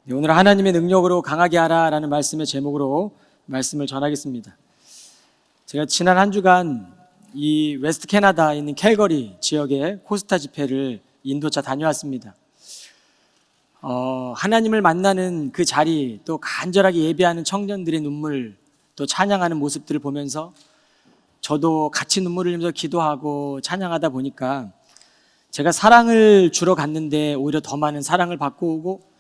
네, 오늘 하나님의 능력으로 강하게 하라라는 말씀의 제목으로 말씀을 전하겠습니다. 제가 지난 한 주간 이 웨스트 캐나다에 있는 캘거리 지역의 코스타 집회를 인도차 다녀왔습니다. 하나님을 만나는 그 자리, 또 간절하게 예배하는 청년들의 눈물, 또 찬양하는 모습들을 보면서 저도 같이 눈물을 흘리면서 기도하고 찬양하다 보니까 제가 사랑을 주러 갔는데 오히려 더 많은 사랑을 받고 오고,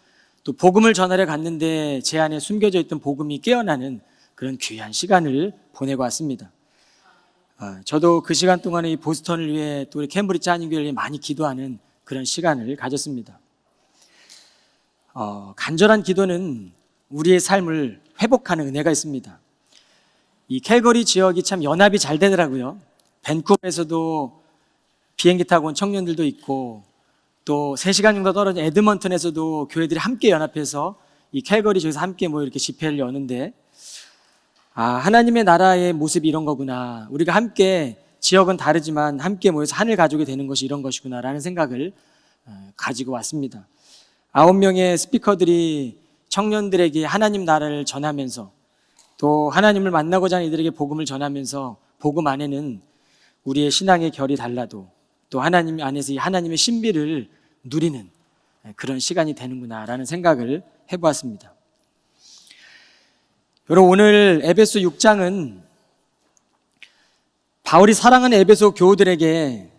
또 복음을 전하러 갔는데 제 안에 숨겨져 있던 복음이 깨어나는 그런 귀한 시간을 보내고 왔습니다. 저도 그 시간 동안에 이 보스턴을 위해, 또 우리 캠브리지 한인교회를 위해 많이 기도하는 그런 시간을 가졌습니다. 간절한 기도는 우리의 삶을 회복하는 은혜가 있습니다. 이 캘거리 지역이 참 연합이 잘 되더라고요. 밴쿠버에서도 비행기 타고 온 청년들도 있고, 또 3시간 정도 떨어진 에드먼턴에서도 교회들이 함께 연합해서 이 캘거리 지역에서 함께 이렇게 집회를 여는데, 하나님의 나라의 모습이 이런 거구나, 우리가 함께, 지역은 다르지만 함께 모여서 하늘 가족이 되는 것이 이런 것이구나 라는 생각을 가지고 왔습니다. 9명의 스피커들이 청년들에게 하나님 나라를 전하면서, 또 하나님을 만나고자 하는 이들에게 복음을 전하면서, 복음 안에는 우리의 신앙의 결이 달라도 또 하나님 안에서 이 하나님의 신비를 누리는 그런 시간이 되는구나 라는 생각을 해보았습니다. 여러분, 오늘 에베소 6장은 바울이 사랑하는 에베소 교우들에게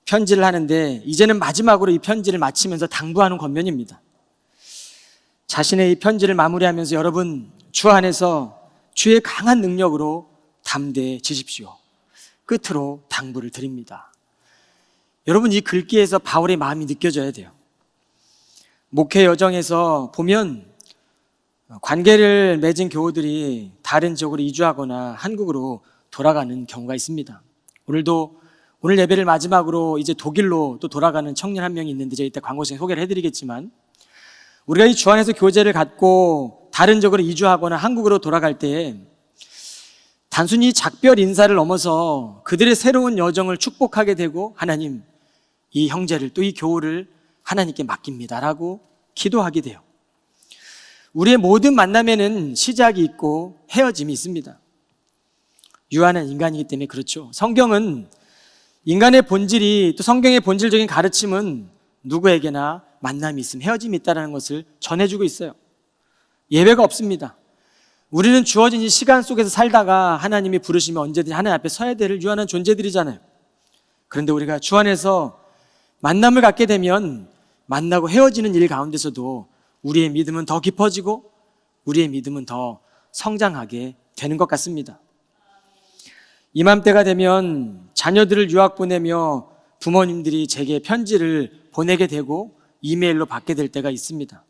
편지를 하는데, 이제는 마지막으로 이 편지를 마치면서 당부하는 권면입니다. 자신의 이 편지를 마무리하면서 여러분, 주 안에서 주의 강한 능력으로 담대해지십시오. 끝으로 당부를 드립니다. 여러분, 이 글귀에서 바울의 마음이 느껴져야 돼요. 목회 여정에서 보면 관계를 맺은 교우들이 다른 지역으로 이주하거나 한국으로 돌아가는 경우가 있습니다. 오늘 예배를 마지막으로 이제 독일로 또 돌아가는 청년 한 명이 있는데, 제가 이따 광고시에 소개를 해드리겠지만, 우리가 이 주 안에서 교제를 갖고 다른 지역으로 이주하거나 한국으로 돌아갈 때 단순히 작별 인사를 넘어서 그들의 새로운 여정을 축복하게 되고, 하나님, 이 형제를, 또 이 교우를 하나님께 맡깁니다라고 기도하게 돼요. 우리의 모든 만남에는 시작이 있고 헤어짐이 있습니다. 유한한 인간이기 때문에 그렇죠. 성경은 인간의 본질이, 또 성경의 본질적인 가르침은 누구에게나 만남이 있음, 헤어짐이 있다는 것을 전해주고 있어요. 예외가 없습니다. 우리는 주어진 이 시간 속에서 살다가 하나님이 부르시면 언제든지 하나님 앞에 서야 될 유한한 존재들이잖아요. 그런데 우리가 주 안에서 만남을 갖게 되면 만나고 헤어지는 일 가운데서도 우리의 믿음은 더 깊어지고 우리의 믿음은 더 성장하게 되는 것 같습니다. 이맘때가 되면 자녀들을 유학 보내며 부모님들이 제게 편지를 보내게 되고 이메일로 받게 될 때가 있습니다.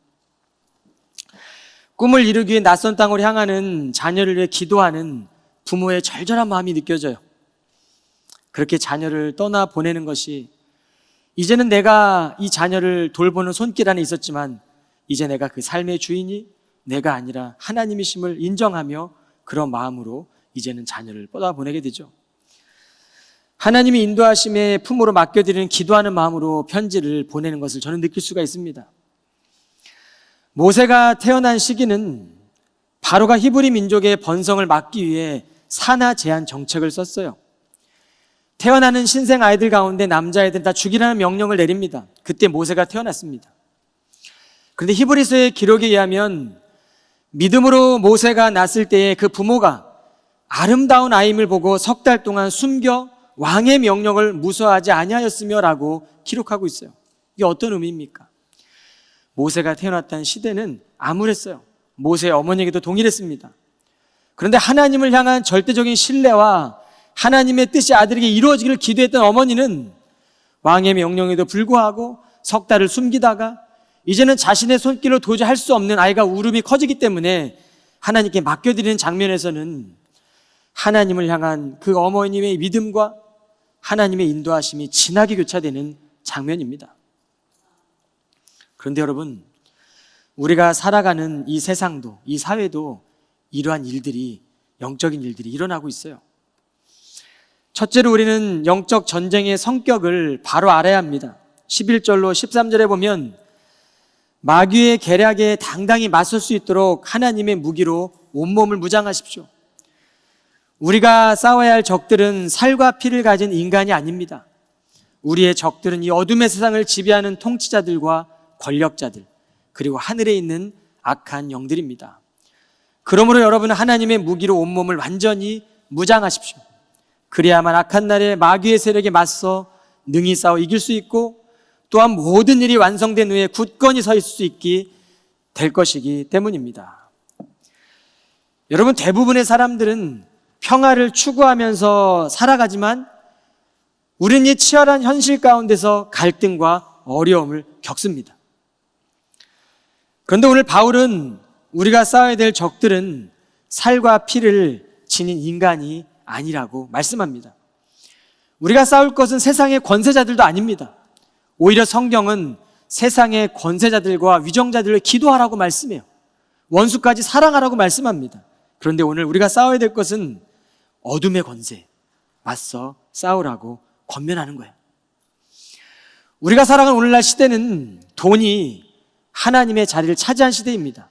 꿈을 이루기 위해 낯선 땅으로 향하는 자녀를 위해 기도하는 부모의 절절한 마음이 느껴져요. 그렇게 자녀를 떠나 보내는 것이, 이제는 내가 이 자녀를 돌보는 손길 안에 있었지만 이제 내가 그 삶의 주인이 내가 아니라 하나님이심을 인정하며 그런 마음으로 이제는 자녀를 뻗어보내게 되죠. 하나님이 인도하심의 품으로 맡겨드리는 기도하는 마음으로 편지를 보내는 것을 저는 느낄 수가 있습니다. 모세가 태어난 시기는 바로가 히브리 민족의 번성을 막기 위해 산하 제한 정책을 썼어요. 태어나는 신생 아이들 가운데 남자애들 다 죽이라는 명령을 내립니다. 그때 모세가 태어났습니다. 그런데 히브리서의 기록에 의하면 믿음으로 모세가 낳았을 때에 그 부모가 아름다운 아임을 보고 석 달 동안 숨겨 왕의 명령을 무서워하지 아니하였으며 라고 기록하고 있어요. 이게 어떤 의미입니까? 모세가 태어났다는 시대는 암울했어요. 모세의 어머니에게도 동일했습니다. 그런데 하나님을 향한 절대적인 신뢰와 하나님의 뜻이 아들에게 이루어지기를 기도했던 어머니는 왕의 명령에도 불구하고 석 달을 숨기다가 이제는 자신의 손길로 도저히 할 수 없는 아이가 울음이 커지기 때문에 하나님께 맡겨드리는 장면에서는 하나님을 향한 그 어머님의 믿음과 하나님의 인도하심이 진하게 교차되는 장면입니다. 그런데 여러분, 우리가 살아가는 이 세상도, 이 사회도 이러한 일들이, 영적인 일들이 일어나고 있어요. 첫째로 우리는 영적 전쟁의 성격을 바로 알아야 합니다. 11절로 13절에 보면 마귀의 계략에 당당히 맞설 수 있도록 하나님의 무기로 온몸을 무장하십시오. 우리가 싸워야 할 적들은 살과 피를 가진 인간이 아닙니다. 우리의 적들은 이 어둠의 세상을 지배하는 통치자들과 권력자들, 그리고 하늘에 있는 악한 영들입니다. 그러므로 여러분은 하나님의 무기로 온몸을 완전히 무장하십시오. 그래야만 악한 날에 마귀의 세력에 맞서 능히 싸워 이길 수 있고, 또한 모든 일이 완성된 후에 굳건히 서 있을 수 있게 될 것이기 때문입니다. 여러분, 대부분의 사람들은 평화를 추구하면서 살아가지만 우리는 이 치열한 현실 가운데서 갈등과 어려움을 겪습니다. 그런데 오늘 바울은 우리가 싸워야 될 적들은 살과 피를 지닌 인간이 아니라고 말씀합니다. 우리가 싸울 것은 세상의 권세자들도 아닙니다. 오히려 성경은 세상의 권세자들과 위정자들을 기도하라고 말씀해요. 원수까지 사랑하라고 말씀합니다. 그런데 오늘 우리가 싸워야 될 것은 어둠의 권세, 맞서 싸우라고 권면하는 거예요. 우리가 살아가는 오늘날 시대는 돈이 하나님의 자리를 차지한 시대입니다.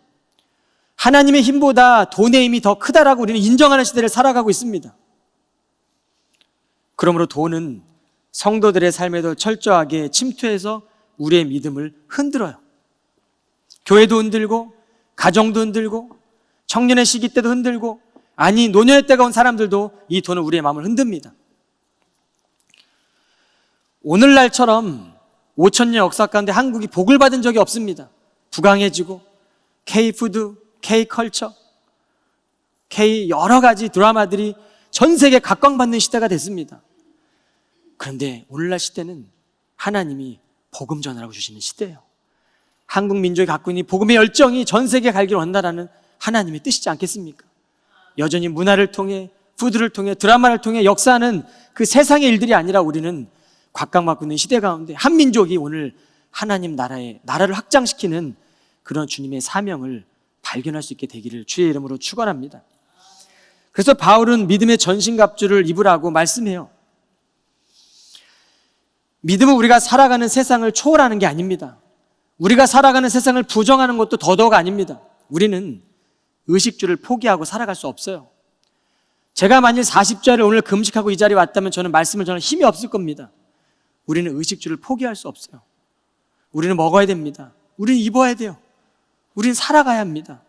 하나님의 힘보다 돈의 힘이 더 크다라고 우리는 인정하는 시대를 살아가고 있습니다. 그러므로 돈은 성도들의 삶에도 철저하게 침투해서 우리의 믿음을 흔들어요. 교회도 흔들고, 가정도 흔들고, 청년의 시기 때도 흔들고, 아니 노년의 때가 온 사람들도 이 돈은 우리의 마음을 흔듭니다. 오늘날처럼 5,000년 역사 가운데 한국이 복을 받은 적이 없습니다. 부강해지고 K푸드, K컬처, K 여러 가지 드라마들이 전 세계에 각광받는 시대가 됐습니다. 그런데 오늘날 시대는 하나님이 복음 전하라고 주시는 시대예요. 한국 민족이 갖고 있는 복음의 열정이 전 세계에 갈기를 원한다는 하나님의 뜻이지 않겠습니까? 여전히 문화를 통해, 푸드를 통해, 드라마를 통해 역사하는 그 세상의 일들이 아니라 우리는 각광받고 있는 시대 가운데 한 민족이 오늘 하나님 나라를 확장시키는 그런 주님의 사명을 발견할 수 있게 되기를 주의 이름으로 축원합니다. 그래서 바울은 믿음의 전신갑주를 입으라고 말씀해요. 믿음은 우리가 살아가는 세상을 초월하는 게 아닙니다. 우리가 살아가는 세상을 부정하는 것도 더더욱 아닙니다. 우리는 의식주를 포기하고 살아갈 수 없어요. 제가 만일 40자를 오늘 금식하고 이 자리에 왔다면 저는 말씀을 전할 힘이 없을 겁니다. 우리는 의식주를 포기할 수 없어요. 우리는 먹어야 됩니다. 우리는 입어야 돼요. 우리는 살아가야 합니다.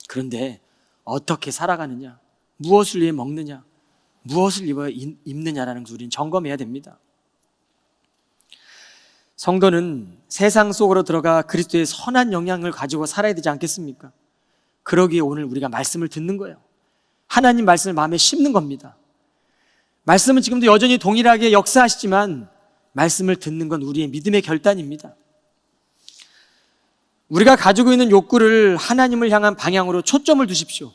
그런데 어떻게 살아가느냐, 무엇을 위해 먹느냐, 무엇을 입어야 입느냐라는 것을 우리는 점검해야 됩니다. 성도는 세상 속으로 들어가 그리스도의 선한 영향을 가지고 살아야 되지 않겠습니까? 그러기에 오늘 우리가 말씀을 듣는 거예요. 하나님 말씀을 마음에 심는 겁니다. 말씀은 지금도 여전히 동일하게 역사하시지만 말씀을 듣는 건 우리의 믿음의 결단입니다. 우리가 가지고 있는 욕구를 하나님을 향한 방향으로 초점을 두십시오.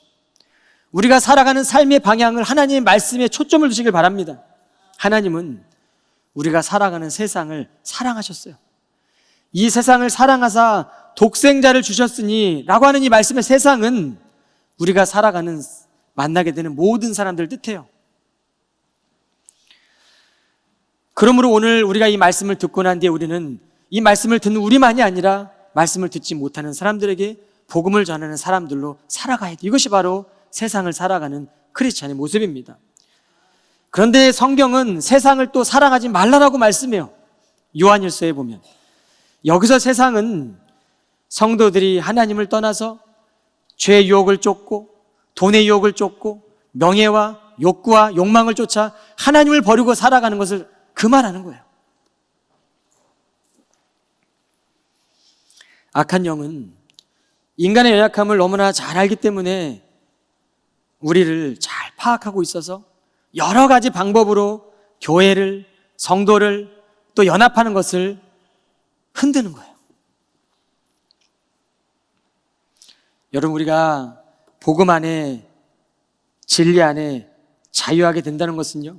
우리가 살아가는 삶의 방향을 하나님의 말씀에 초점을 두시길 바랍니다. 하나님은 우리가 살아가는 세상을 사랑하셨어요. 이 세상을 사랑하사 독생자를 주셨으니 라고 하는 이 말씀의 세상은 우리가 살아가는, 만나게 되는 모든 사람들을 뜻해요. 그러므로 오늘 우리가 이 말씀을 듣고 난 뒤에 우리는 이 말씀을 듣는 우리만이 아니라 말씀을 듣지 못하는 사람들에게 복음을 전하는 사람들로 살아가야 돼. 이것이 바로 세상을 살아가는 크리스찬의 모습입니다. 그런데 성경은 세상을 또 사랑하지 말라라고 말씀해요. 요한일서에 보면 여기서 세상은 성도들이 하나님을 떠나서 죄의 유혹을 쫓고 돈의 유혹을 쫓고 명예와 욕구와 욕망을 쫓아 하나님을 버리고 살아가는 것을 그 말하는 거예요. 악한 영은 인간의 연약함을 너무나 잘 알기 때문에 우리를 잘 파악하고 있어서 여러 가지 방법으로 교회를, 성도를 또 연합하는 것을 흔드는 거예요. 여러분, 우리가 복음 안에, 진리 안에 자유하게 된다는 것은요,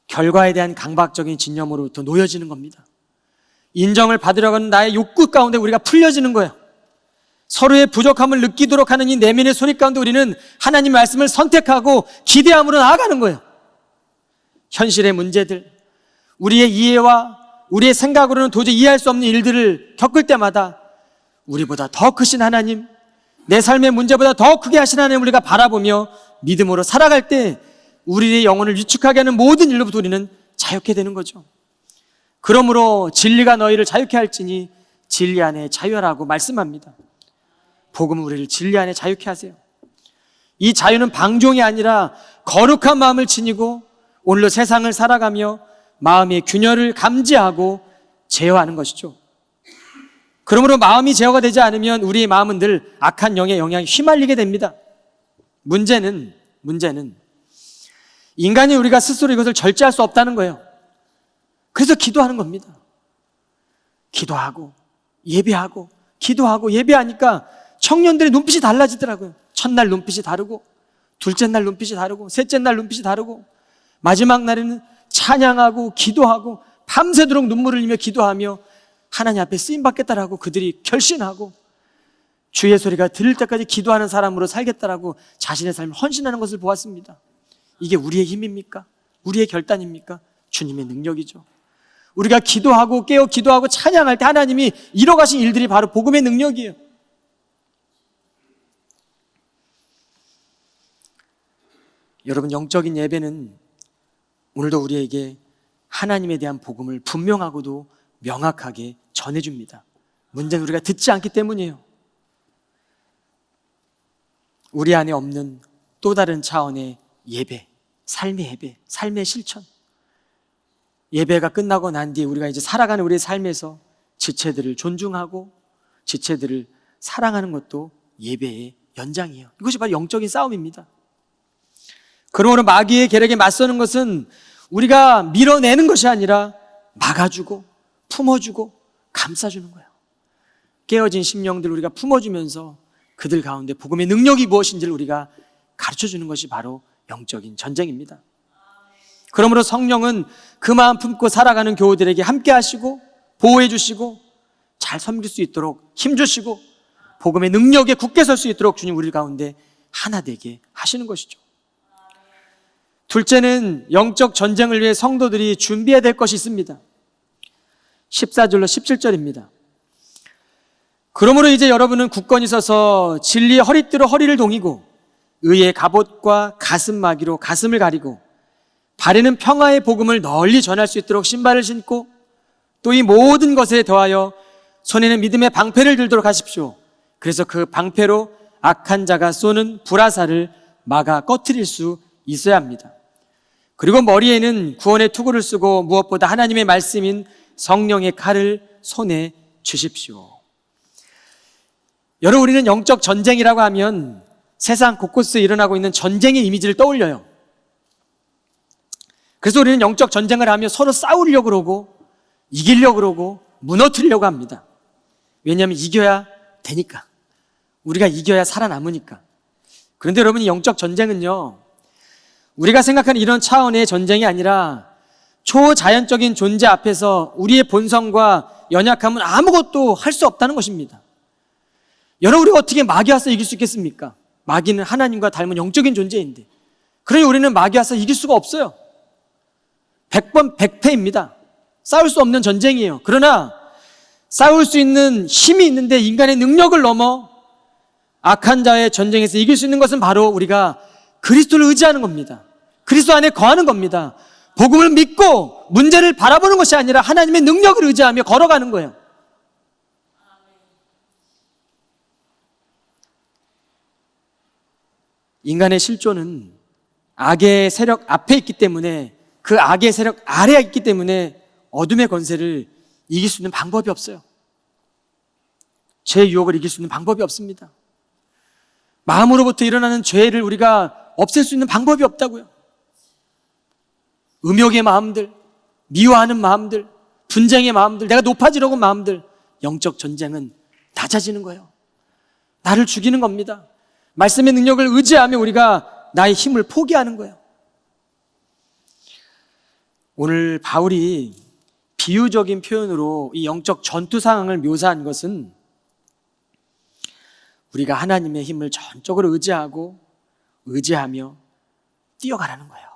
결과에 대한 강박적인 진념으로부터 놓여지는 겁니다. 인정을 받으려고 하는 나의 욕구 가운데 우리가 풀려지는 거예요. 서로의 부족함을 느끼도록 하는 이 내면의 소리 가운데 우리는 하나님 말씀을 선택하고 기대함으로 나아가는 거예요. 현실의 문제들, 우리의 이해와 우리의 생각으로는 도저히 이해할 수 없는 일들을 겪을 때마다 우리보다 더 크신 하나님, 내 삶의 문제보다 더 크게 하신 하나님 우리가 바라보며 믿음으로 살아갈 때 우리의 영혼을 위축하게 하는 모든 일로부터 우리는 자유케 되는 거죠. 그러므로 진리가 너희를 자유케 할지니 진리 안에 자유하라고 말씀합니다. 복음은 우리를 진리 안에 자유케 하세요. 이 자유는 방종이 아니라 거룩한 마음을 지니고 오늘로 세상을 살아가며 마음의 균열을 감지하고 제어하는 것이죠. 그러므로 마음이 제어가 되지 않으면 우리의 마음은 늘 악한 영의 영향에 휘말리게 됩니다. 문제는 인간이 우리가 스스로 이것을 절제할 수 없다는 거예요. 그래서 기도하는 겁니다. 기도하고 예배하고 기도하고 예배하니까 청년들의 눈빛이 달라지더라고요. 첫날 눈빛이 다르고 둘째 날 눈빛이 다르고 셋째 날 눈빛이 다르고 마지막 날에는 찬양하고 기도하고 밤새도록 눈물을 흘리며 기도하며 하나님 앞에 쓰임받겠다라고 그들이 결심하고 주의 소리가 들릴 때까지 기도하는 사람으로 살겠다라고 자신의 삶을 헌신하는 것을 보았습니다. 이게 우리의 힘입니까? 우리의 결단입니까? 주님의 능력이죠. 우리가 기도하고 깨어 기도하고 찬양할 때 하나님이 이뤄가신 일들이 바로 복음의 능력이에요. 여러분, 영적인 예배는 오늘도 우리에게 하나님에 대한 복음을 분명하고도 명확하게 전해줍니다. 문제는 우리가 듣지 않기 때문이에요. 우리 안에 없는 또 다른 차원의 예배, 삶의 예배, 삶의 실천. 예배가 끝나고 난 뒤에 우리가 이제 살아가는 우리의 삶에서 지체들을 존중하고 지체들을 사랑하는 것도 예배의 연장이에요. 이것이 바로 영적인 싸움입니다. 그러므로 마귀의 계략에 맞서는 것은 우리가 밀어내는 것이 아니라 막아주고 품어주고 감싸주는 거예요. 깨어진 심령들 우리가 품어주면서 그들 가운데 복음의 능력이 무엇인지를 우리가 가르쳐주는 것이 바로 영적인 전쟁입니다. 그러므로 성령은 그 마음 품고 살아가는 교우들에게 함께 하시고 보호해 주시고 잘 섬길 수 있도록 힘주시고 복음의 능력에 굳게 설 수 있도록 주님 우리 가운데 하나 되게 하시는 것이죠. 둘째는 영적 전쟁을 위해 성도들이 준비해야 될 것이 있습니다. 14절로 17절입니다. 그러므로 이제 여러분은 굳건히 서서 진리의 허리띠로 허리를 동이고 의의 갑옷과 가슴마기로 가슴을 가리고 발에는 평화의 복음을 널리 전할 수 있도록 신발을 신고 또 이 모든 것에 더하여 손에는 믿음의 방패를 들도록 하십시오. 그래서 그 방패로 악한 자가 쏘는 불화살을 막아 꺼트릴 수 있어야 합니다. 그리고 머리에는 구원의 투구를 쓰고 무엇보다 하나님의 말씀인 성령의 칼을 손에 쥐십시오. 여러분, 우리는 영적 전쟁이라고 하면 세상 곳곳에 일어나고 있는 전쟁의 이미지를 떠올려요. 그래서 우리는 영적 전쟁을 하며 서로 싸우려고 그러고 이기려고 그러고 무너뜨리려고 합니다. 왜냐하면 이겨야 되니까. 우리가 이겨야 살아남으니까. 그런데 여러분, 이 영적 전쟁은요, 우리가 생각하는 이런 차원의 전쟁이 아니라 초자연적인 존재 앞에서 우리의 본성과 연약함은 아무것도 할 수 없다는 것입니다. 여러분, 우리가 어떻게 마귀 와서 이길 수 있겠습니까? 마귀는 하나님과 닮은 영적인 존재인데, 그러니 우리는 마귀 와서 이길 수가 없어요. 100번 100패입니다. 싸울 수 없는 전쟁이에요. 그러나 싸울 수 있는 힘이 있는데 인간의 능력을 넘어 악한 자의 전쟁에서 이길 수 있는 것은 바로 우리가 그리스도를 의지하는 겁니다. 그리스도 안에 거하는 겁니다. 복음을 믿고 문제를 바라보는 것이 아니라 하나님의 능력을 의지하며 걸어가는 거예요. 인간의 실존은 악의 세력 앞에 있기 때문에, 그 악의 세력 아래에 있기 때문에 어둠의 권세를 이길 수 있는 방법이 없어요. 죄의 유혹을 이길 수 있는 방법이 없습니다. 마음으로부터 일어나는 죄를 우리가 없앨 수 있는 방법이 없다고요. 음욕의 마음들, 미워하는 마음들, 분쟁의 마음들, 내가 높아지려고 하는 마음들, 영적 전쟁은 낮아지는 거예요. 나를 죽이는 겁니다. 말씀의 능력을 의지하며 우리가 나의 힘을 포기하는 거예요. 오늘 바울이 비유적인 표현으로 이 영적 전투 상황을 묘사한 것은 우리가 하나님의 힘을 전적으로 의지하며 뛰어가라는 거예요.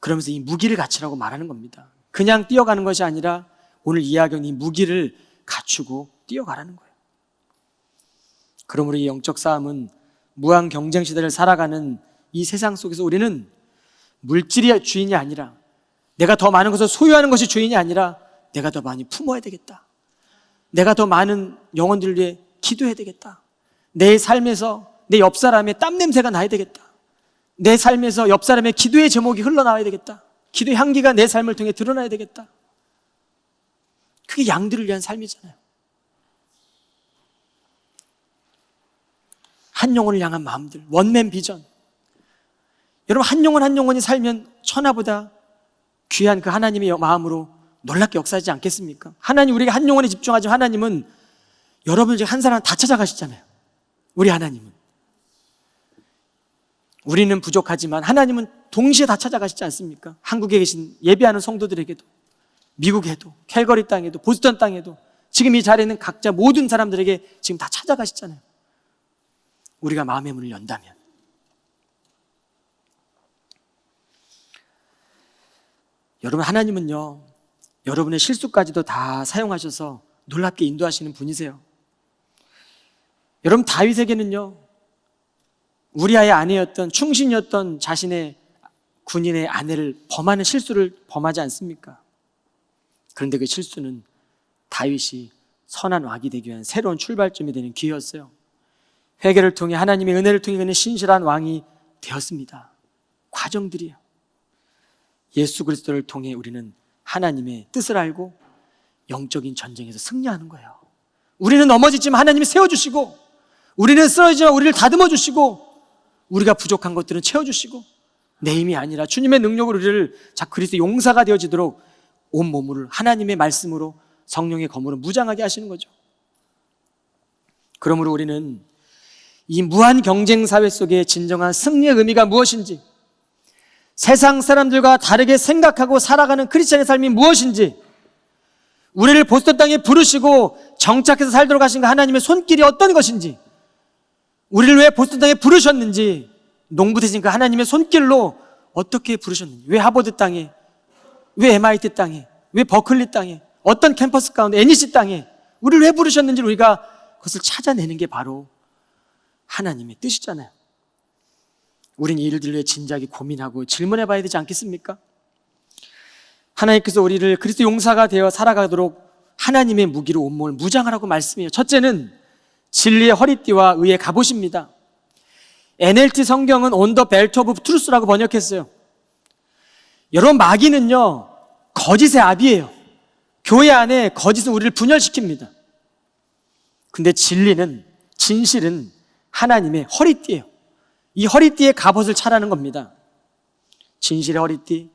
그러면서 이 무기를 갖추라고 말하는 겁니다. 그냥 뛰어가는 것이 아니라 오늘 이야기한 이 무기를 갖추고 뛰어가라는 거예요. 그러므로 이 영적 싸움은 무한 경쟁 시대를 살아가는 이 세상 속에서 우리는 물질이 주인이 아니라, 내가 더 많은 것을 소유하는 것이 주인이 아니라 내가 더 많이 품어야 되겠다. 내가 더 많은 영혼들을 위해 기도해야 되겠다. 내 삶에서 내 옆 사람의 땀 냄새가 나야 되겠다. 내 삶에서 옆 사람의 기도의 제목이 흘러나와야 되겠다. 기도의 향기가 내 삶을 통해 드러나야 되겠다. 그게 양들을 위한 삶이잖아요. 한 영혼을 향한 마음들, 원맨 비전. 여러분, 한 영혼 한 영혼이 살면 천하보다 귀한 그 하나님의 마음으로 놀랍게 역사하지 않겠습니까? 하나님, 우리가 한 영혼에 집중하지만 하나님은 여러분 중에 한 사람 다 찾아가시잖아요. 우리 하나님은. 우리는 부족하지만 하나님은 동시에 다 찾아가시지 않습니까? 한국에 계신 예배하는 성도들에게도, 미국에도, 캘거리 땅에도, 보스턴 땅에도, 지금 이 자리에 있는 각자 모든 사람들에게 지금 다 찾아가시잖아요. 우리가 마음의 문을 연다면. 여러분, 하나님은요, 여러분의 실수까지도 다 사용하셔서 놀랍게 인도하시는 분이세요. 여러분, 다윗에게는요, 우리아의 아내였던, 충신이었던 자신의 군인의 아내를 범하는 실수를 범하지 않습니까? 그런데 그 실수는 다윗이 선한 왕이 되기 위한 새로운 출발점이 되는 기회였어요. 회개를 통해, 하나님의 은혜를 통해 그는 신실한 왕이 되었습니다. 과정들이에요. 예수 그리스도를 통해 우리는 하나님의 뜻을 알고 영적인 전쟁에서 승리하는 거예요. 우리는 넘어지지만 하나님이 세워주시고, 우리는 쓰러지지만 우리를 다듬어 주시고, 우리가 부족한 것들은 채워주시고, 내 힘이 아니라 주님의 능력으로 우리를 그리스도 용사가 되어지도록 온 몸을 하나님의 말씀으로, 성령의 검으로 무장하게 하시는 거죠. 그러므로 우리는 이 무한 경쟁 사회 속에 진정한 승리의 의미가 무엇인지, 세상 사람들과 다르게 생각하고 살아가는 크리스찬의 삶이 무엇인지, 우리를 보스턴 땅에 부르시고 정착해서 살도록 하신 그 하나님의 손길이 어떤 것인지, 우리를 왜 보스턴 땅에 부르셨는지, 농부 되신 그 하나님의 손길로 어떻게 부르셨는지, 왜 하버드 땅에, 왜 MIT 땅에, 왜 버클리 땅에, 어떤 캠퍼스 가운데 NEC 땅에 우리를 왜 부르셨는지 우리가 그것을 찾아내는 게 바로 하나님의 뜻이잖아요. 우린 이 일들을 위해 진지하게 고민하고 질문해 봐야 되지 않겠습니까? 하나님께서 우리를 그리스도 용사가 되어 살아가도록 하나님의 무기로 온몸을 무장하라고 말씀해요. 첫째는 진리의 허리띠와 의의 갑옷입니다. NLT 성경은 On the Belt of Truth라고 번역했어요. 여러분, 마귀는요, 거짓의 아비예요. 교회 안에 거짓은 우리를 분열시킵니다. 근데 진리는, 진실은 하나님의 허리띠예요. 이 허리띠에 갑옷을 차라는 겁니다. 진실의 허리띠,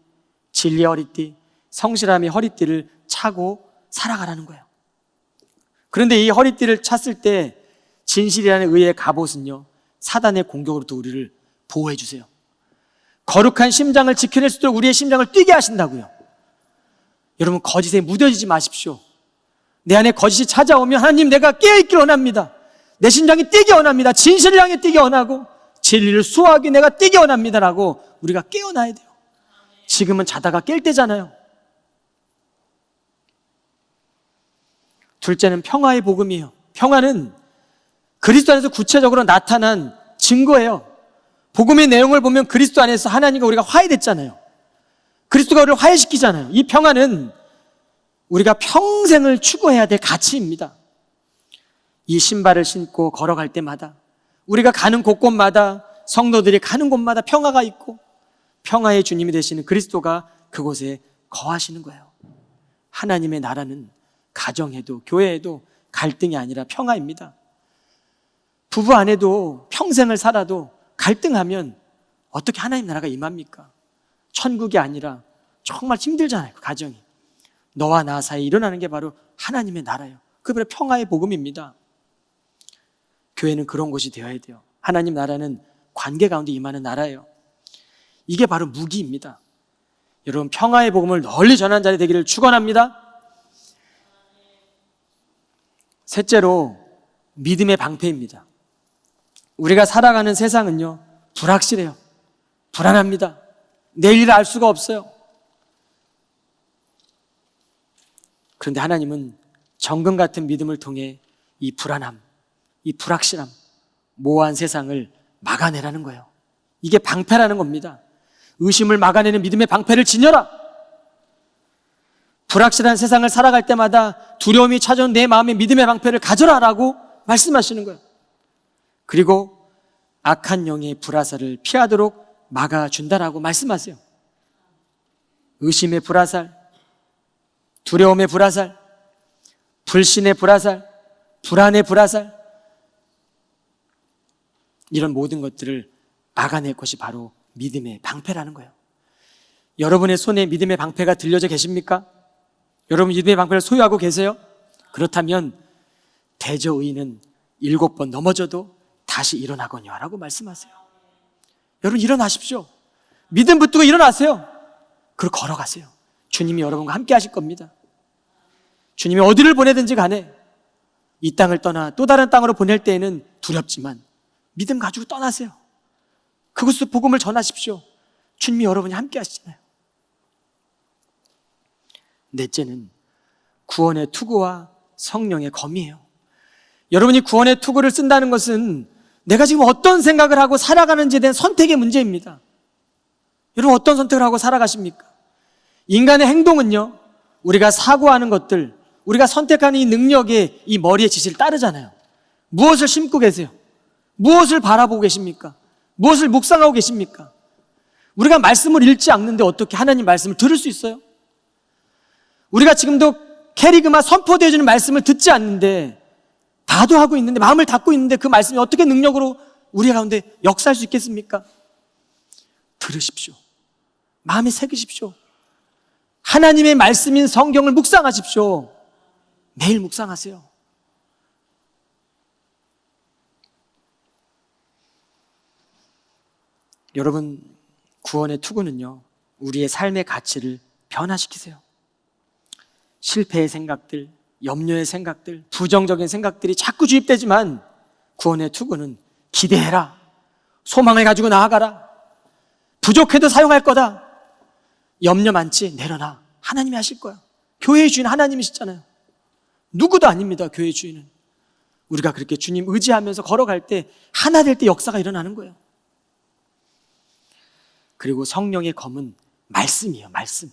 진리의 허리띠, 성실함의 허리띠를 차고 살아가라는 거예요. 그런데 이 허리띠를 찼을 때 진실이라는 의의 갑옷은요, 사단의 공격으로부터 우리를 보호해 주세요. 거룩한 심장을 지켜낼 수 있도록 우리의 심장을 뛰게 하신다고요. 여러분, 거짓에 무뎌지지 마십시오. 내 안에 거짓이 찾아오면 하나님, 내가 깨어있길 원합니다. 내 심장이 뛰기 원합니다. 진실을 향해 뛰기 원하고 진리를 수호하기 내가 뛰기 원합니다라고 우리가 깨어나야 돼요. 지금은 자다가 깰 때잖아요. 둘째는 평화의 복음이에요. 평화는 그리스도 안에서 구체적으로 나타난 증거예요. 복음의 내용을 보면 그리스도 안에서 하나님과 우리가 화해됐잖아요. 그리스도가 우리를 화해시키잖아요. 이 평화는 우리가 평생을 추구해야 될 가치입니다. 이 신발을 신고 걸어갈 때마다, 우리가 가는 곳곳마다, 성도들이 가는 곳마다 평화가 있고 평화의 주님이 되시는 그리스도가 그곳에 거하시는 거예요. 하나님의 나라는 가정에도 교회에도 갈등이 아니라 평화입니다. 부부 안에도 평생을 살아도 갈등하면 어떻게 하나님 나라가 임합니까? 천국이 아니라 정말 힘들잖아요, 그 가정이. 너와 나 사이에 일어나는 게 바로 하나님의 나라예요. 그게 바로 평화의 복음입니다. 교회는 그런 곳이 되어야 돼요. 하나님 나라는 관계 가운데 임하는 나라예요. 이게 바로 무기입니다. 여러분, 평화의 복음을 널리 전하는 자리 되기를 축원합니다. 셋째로 믿음의 방패입니다. 우리가 살아가는 세상은요, 불확실해요. 불안합니다. 내일을 알 수가 없어요. 그런데 하나님은 정금 같은 믿음을 통해 이 불안함, 이 불확실함, 모호한 세상을 막아내라는 거예요. 이게 방패라는 겁니다. 의심을 막아내는 믿음의 방패를 지녀라. 불확실한 세상을 살아갈 때마다 두려움이 찾아온 내 마음의 믿음의 방패를 가져라라고 말씀하시는 거예요. 그리고 악한 영의 불화살을 피하도록 막아준다라고 말씀하세요. 의심의 불화살, 두려움의 불화살, 불신의 불화살, 불안의 불화살, 이런 모든 것들을 막아낼 것이 바로 믿음의 방패라는 거예요. 여러분의 손에 믿음의 방패가 들려져 계십니까? 여러분 믿음의 방패를 소유하고 계세요? 그렇다면 대저의인은 7번 넘어져도 다시 일어나거니와 라고 말씀하세요. 여러분 일어나십시오. 믿음 붙들고 일어나세요. 그리고 걸어가세요. 주님이 여러분과 함께 하실 겁니다. 주님이 어디를 보내든지 간에 이 땅을 떠나 또 다른 땅으로 보낼 때에는 두렵지만 믿음 가지고 떠나세요. 그곳에서 복음을 전하십시오. 주님이 여러분이 함께 하시잖아요. 넷째는 구원의 투구와 성령의 검이에요. 여러분이 구원의 투구를 쓴다는 것은 내가 지금 어떤 생각을 하고 살아가는지에 대한 선택의 문제입니다. 여러분 어떤 선택을 하고 살아가십니까? 인간의 행동은요, 우리가 사고하는 것들, 우리가 선택하는 이 능력에 이 머리의 지시를 따르잖아요. 무엇을 심고 계세요? 무엇을 바라보고 계십니까? 무엇을 묵상하고 계십니까? 우리가 말씀을 읽지 않는데 어떻게 하나님 말씀을 들을 수 있어요? 우리가 지금도 캐리그마 선포되어주는 말씀을 듣지 않는데, 다도하고 있는데, 마음을 닫고 있는데 그 말씀이 어떻게 능력으로 우리 가운데 역사할 수 있겠습니까? 들으십시오. 마음에 새기십시오. 하나님의 말씀인 성경을 묵상하십시오. 매일 묵상하세요. 여러분, 구원의 투구는요, 우리의 삶의 가치를 변화시키세요. 실패의 생각들, 염려의 생각들, 부정적인 생각들이 자꾸 주입되지만 구원의 투구는 기대해라. 소망을 가지고 나아가라. 부족해도 사용할 거다. 염려 많지? 내려놔. 하나님이 하실 거야. 교회의 주인 하나님이시잖아요. 누구도 아닙니다, 교회의 주인은. 우리가 그렇게 주님 의지하면서 걸어갈 때 하나 될 때 역사가 일어나는 거예요. 그리고 성령의 검은 말씀이에요, 말씀.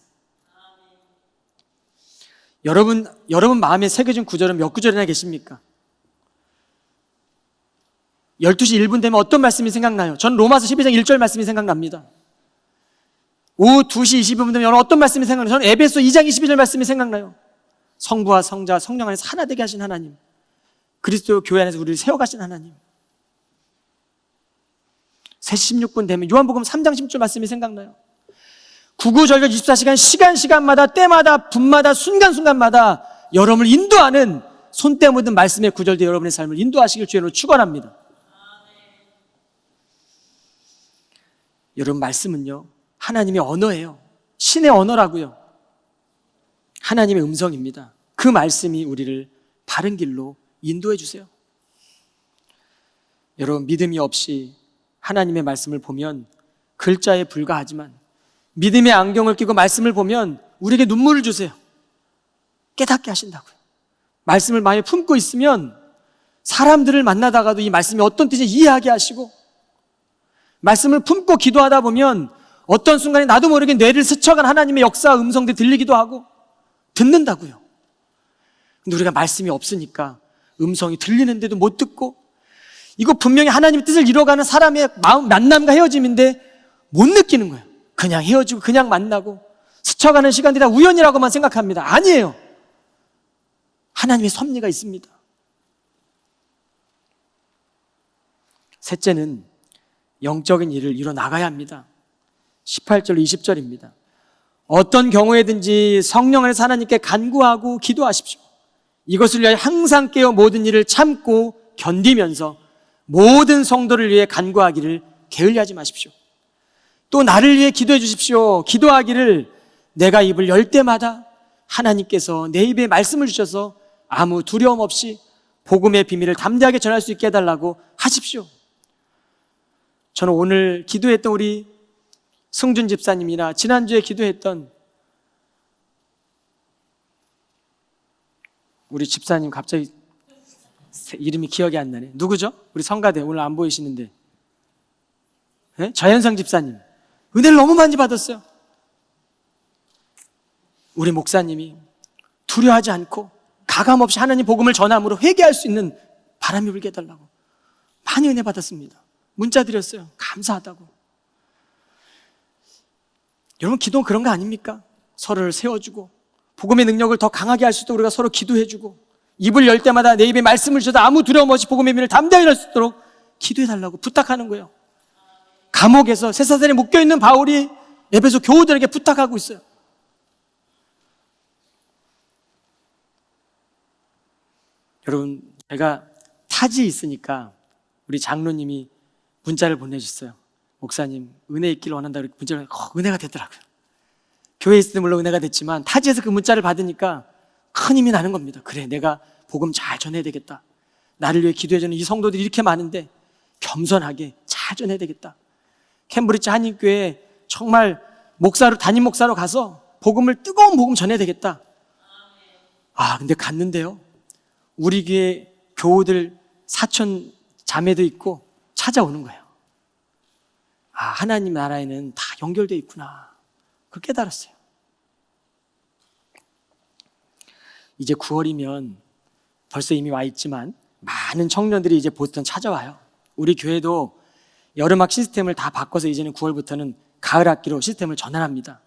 여러분 마음에 새겨진 구절은 몇 구절이나 계십니까? 12시 1분 되면 어떤 말씀이 생각나요? 저는 로마서 12장 1절 말씀이 생각납니다. 오후 2시 22분 되면 여러분 어떤 말씀이 생각나요? 저는 에베소 2장 22절 말씀이 생각나요. 성부와 성자와 성령 안에서 하나 되게 하신 하나님, 그리스도 교회 안에서 우리를 세워가신 하나님. 3시 16분 되면 요한복음 3장 10절 말씀이 생각나요. 구구절절 24시간 시간마다 때마다 분마다 순간순간마다 여러분을 인도하는 손때 묻은 말씀의 구절도 여러분의 삶을 인도하시길 주님으로 축원합니다. 여러분 말씀은요, 하나님의 언어예요. 신의 언어라고요. 하나님의 음성입니다. 그 말씀이 우리를 바른 길로 인도해 주세요. 여러분 믿음이 없이 하나님의 말씀을 보면 글자에 불과하지만 믿음의 안경을 끼고 말씀을 보면 우리에게 눈물을 주세요. 깨닫게 하신다고요. 말씀을 마음에 품고 있으면 사람들을 만나다가도 이 말씀이 어떤 뜻인지 이해하게 하시고, 말씀을 품고 기도하다 보면 어떤 순간에 나도 모르게 뇌를 스쳐간 하나님의 역사 음성들이 들리기도 하고 듣는다고요. 근데 우리가 말씀이 없으니까 음성이 들리는데도 못 듣고, 이거 분명히 하나님의 뜻을 이뤄가는 사람의 마음, 만남과 헤어짐인데 못 느끼는 거예요. 그냥 헤어지고 그냥 만나고 스쳐가는 시간들이 다 우연이라고만 생각합니다. 아니에요. 하나님의 섭리가 있습니다. 셋째는 영적인 일을 이뤄나가야 합니다. 18절 20절입니다. 어떤 경우에든지 성령 안에서 하나님께 간구하고 기도하십시오. 이것을 위하여 항상 깨어 모든 일을 참고 견디면서 모든 성도를 위해 간구하기를 게을리하지 마십시오. 또 나를 위해 기도해 주십시오. 기도하기를 내가 입을 열 때마다 하나님께서 내 입에 말씀을 주셔서 아무 두려움 없이 복음의 비밀을 담대하게 전할 수 있게 해달라고 하십시오. 저는 오늘 기도했던 우리 승준 집사님이나 지난주에 기도했던 우리 집사님, 갑자기 이름이 기억이 안 나네. 누구죠? 우리 성가대 오늘 안 보이시는데. 네? 저현성 집사님. 은혜를 너무 많이 받았어요. 우리 목사님이 두려워하지 않고 가감없이 하나님 복음을 전함으로 회개할 수 있는 바람이 불게 해달라고 많이 은혜 받았습니다. 문자 드렸어요. 감사하다고. 여러분, 기도는 그런 거 아닙니까? 서로를 세워주고 복음의 능력을 더 강하게 할 수 있도록 우리가 서로 기도해주고, 입을 열 때마다 내 입에 말씀을 주셔도 아무 두려움 없이 복음의 의미를 담대하게 할 수 있도록 기도해달라고 부탁하는 거예요. 감옥에서 쇠사슬에 묶여있는 바울이 에베소 교우들에게 부탁하고 있어요. 여러분, 제가 타지에 있으니까 우리 장로님이 문자를 보내주셨어요. 목사님, 은혜 있기를 원한다. 그렇게 문자를 은혜가 되더라고요. 교회에 있을 때 물론 은혜가 됐지만 타지에서 그 문자를 받으니까 큰 힘이 나는 겁니다. 그래, 내가 복음 잘 전해야 되겠다. 나를 위해 기도해주는 이 성도들이 이렇게 많은데 겸손하게 잘 전해야 되겠다. 캠브리지 한인교회에 정말 담임 목사로 가서 뜨거운 복음 전해야 되겠다. 근데 갔는데요, 우리 교회 교우들 사촌 자매도 있고 찾아오는 거예요. 하나님 나라에는 다 연결되어 있구나. 그걸 깨달았어요. 이제 9월이면 벌써 이미 와 있지만 많은 청년들이 이제 보스턴 찾아와요. 우리 교회도 여름학 시스템을 다 바꿔서 이제는 9월부터는 가을학기로 시스템을 전환합니다.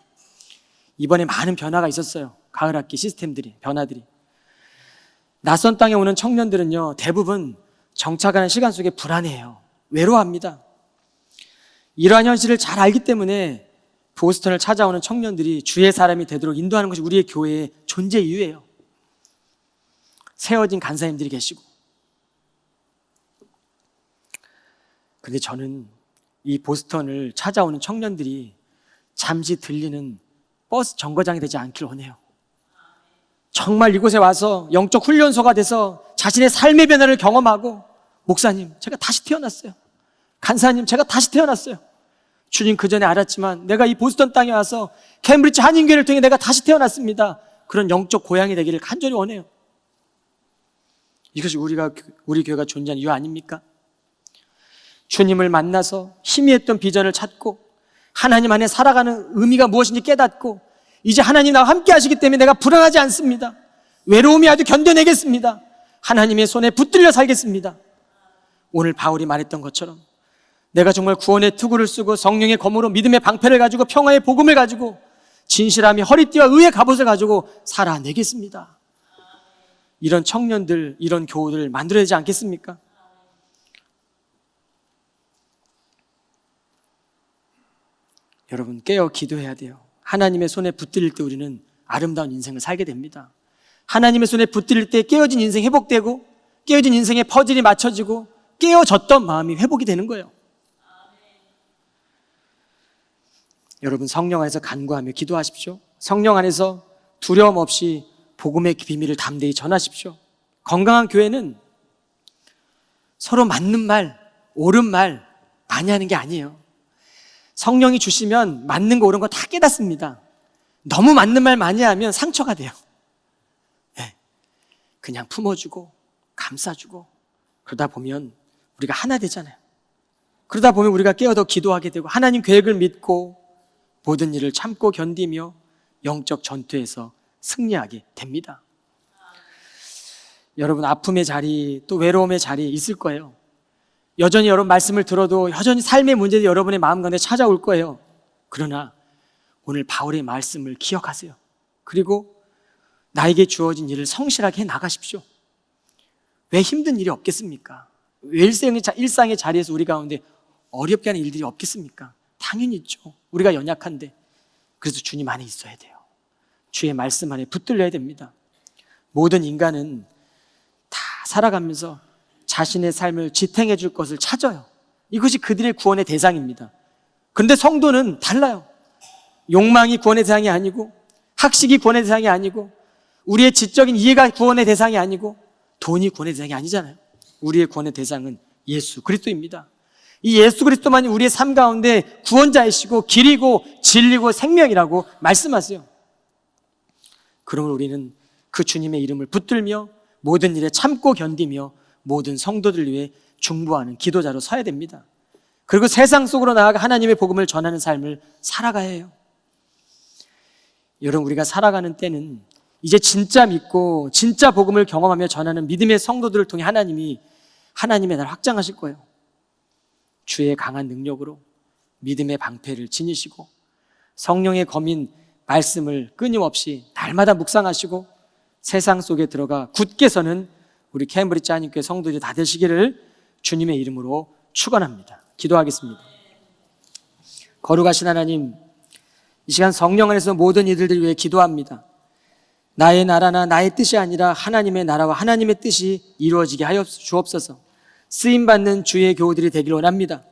이번에 많은 변화가 있었어요. 가을학기 시스템들이, 변화들이. 낯선 땅에 오는 청년들은요, 대부분 정착하는 시간 속에 불안해해요. 외로워합니다. 이러한 현실을 잘 알기 때문에 보스턴을 찾아오는 청년들이 주의 사람이 되도록 인도하는 것이 우리의 교회의 존재 이유예요. 세워진 간사님들이 계시고. 그런데 저는 이 보스턴을 찾아오는 청년들이 잠시 들리는 버스 정거장이 되지 않길 원해요. 정말 이곳에 와서 영적 훈련소가 돼서 자신의 삶의 변화를 경험하고, 목사님, 제가 다시 태어났어요. 간사님, 제가 다시 태어났어요. 주님, 그 전에 알았지만 내가 이 보스턴 땅에 와서 캠브리지 한인교회를 통해 내가 다시 태어났습니다. 그런 영적 고향이 되기를 간절히 원해요. 이것이 우리 교회가 존재하는 이유 아닙니까? 주님을 만나서 희미했던 비전을 찾고 하나님 안에 살아가는 의미가 무엇인지 깨닫고, 이제 하나님 나와 함께 하시기 때문에 내가 불안하지 않습니다. 외로움이 아주 견뎌내겠습니다. 하나님의 손에 붙들려 살겠습니다. 오늘 바울이 말했던 것처럼 내가 정말 구원의 투구를 쓰고 성령의 검으로 믿음의 방패를 가지고 평화의 복음을 가지고 진실함이 허리띠와 의의 갑옷을 가지고 살아내겠습니다. 이런 청년들, 이런 교우들 만들어야 되지 않겠습니까? 여러분, 깨어 기도해야 돼요. 하나님의 손에 붙들릴 때 우리는 아름다운 인생을 살게 됩니다. 하나님의 손에 붙들릴 때 깨어진 인생 회복되고, 깨어진 인생의 퍼즐이 맞춰지고, 깨어졌던 마음이 회복이 되는 거예요. 여러분, 성령 안에서 간구하며 기도하십시오. 성령 안에서 두려움 없이 복음의 비밀을 담대히 전하십시오. 건강한 교회는 서로 맞는 말, 옳은 말 많이 하는 게 아니에요. 성령이 주시면 맞는 거 옳은 거 다 깨닫습니다. 너무 맞는 말 많이 하면 상처가 돼요. 네. 그냥 품어주고 감싸주고 그러다 보면 우리가 하나 되잖아요. 그러다 보면 우리가 깨어 더 기도하게 되고 하나님 계획을 믿고 모든 일을 참고 견디며 영적 전투에서 승리하게 됩니다. 여러분, 아픔의 자리, 또 외로움의 자리 있을 거예요. 여전히 여러분 말씀을 들어도 여전히 삶의 문제들이 여러분의 마음 가운데 찾아올 거예요. 그러나 오늘 바울의 말씀을 기억하세요. 그리고 나에게 주어진 일을 성실하게 해 나가십시오. 왜 힘든 일이 없겠습니까? 왜 일상의 자리에서 우리 가운데 어렵게 하는 일들이 없겠습니까? 당연히 있죠. 우리가 연약한데. 그래서 주님 안에 있어야 돼요. 주의 말씀 안에 붙들려야 됩니다. 모든 인간은 다 살아가면서 자신의 삶을 지탱해 줄 것을 찾아요. 이것이 그들의 구원의 대상입니다. 그런데 성도는 달라요. 욕망이 구원의 대상이 아니고, 학식이 구원의 대상이 아니고, 우리의 지적인 이해가 구원의 대상이 아니고, 돈이 구원의 대상이 아니잖아요. 우리의 구원의 대상은 예수 그리스도입니다. 이 예수 그리스도만이 우리의 삶 가운데 구원자이시고 길이고 진리고 생명이라고 말씀하세요. 그러면 우리는 그 주님의 이름을 붙들며 모든 일에 참고 견디며 모든 성도들 위해 중보하는 기도자로 서야 됩니다. 그리고 세상 속으로 나아가 하나님의 복음을 전하는 삶을 살아가야 해요. 여러분, 우리가 살아가는 때는 이제 진짜 믿고 진짜 복음을 경험하며 전하는 믿음의 성도들을 통해 하나님이 하나님의 나라를 확장하실 거예요. 주의 강한 능력으로 믿음의 방패를 지니시고 성령의 검인 말씀을 끊임없이 날마다 묵상하시고 세상 속에 들어가 굳게 서는 우리 캠브리지 한인교회 성도들이 다 되시기를 주님의 이름으로 축원합니다. 기도하겠습니다. 거룩하신 하나님, 이 시간 성령 안에서 모든 이들을 위해 기도합니다. 나의 나라나 나의 뜻이 아니라 하나님의 나라와 하나님의 뜻이 이루어지게 하여 주옵소서. 쓰임받는 주의 교우들이 되길 원합니다.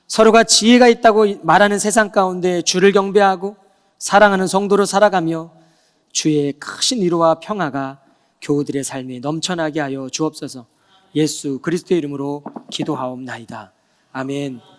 서로가 지혜가 있다고 말하는 세상 가운데 주를 경배하고 사랑하는 성도로 살아가며 주의 크신 위로와 평화가 교우들의 삶에 넘쳐나게 하여 주옵소서. 예수 그리스도의 이름으로 기도하옵나이다. 아멘.